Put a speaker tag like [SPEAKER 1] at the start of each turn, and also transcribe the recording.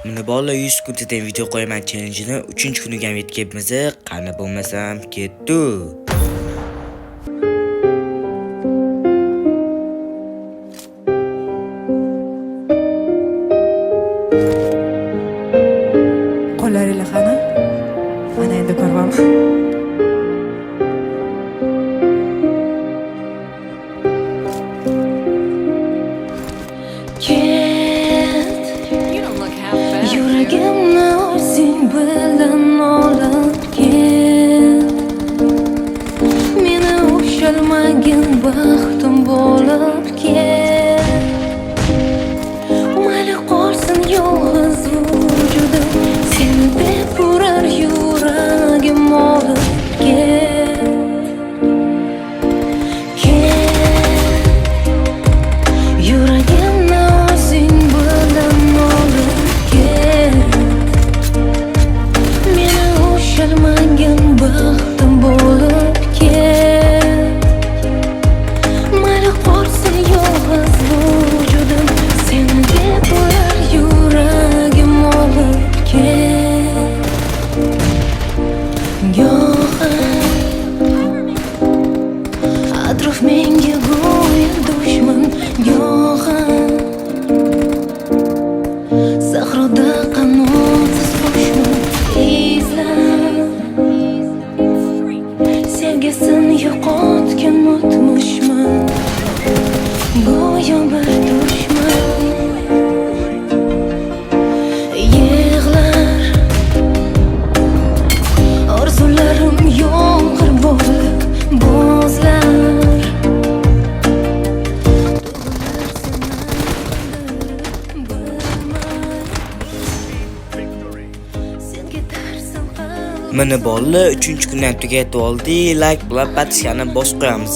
[SPEAKER 1] Mana bolalar 100 kun tetin video qo'yaman challenge'ini 3-kuniga ham yetkazibmiz. Qani bo'lmasam ketdi.
[SPEAKER 2] Qo'llaringni qani? Mana endi ko'rvaman.
[SPEAKER 3] Yuragimni o'zing bilan olib ket. Meni ushalmagin baxtim bo'lib ket. Mayli qolsin yolg'iz vujudim, seni deb urar yuragim olib ket. Yuragimni o'zing bilan olib ket. Meni ushalmagin baxtim bo'lib ket. Mayli qolsin yolg'iz vujudim, seni deb urar yuragim olib ket. Atrof menga go'yo dushman, yo'g'in sahroda qanotsiz qushman, izlab sevgisini yo'qotgan o'tmishman, go'yo bir dushman yig'lar orzularim yomg'ir bo'lib bo'zlar.
[SPEAKER 1] Mana bolalar 3-kunni ham tugatib oldik. Like bilan patishkani bosib qo'yamiz.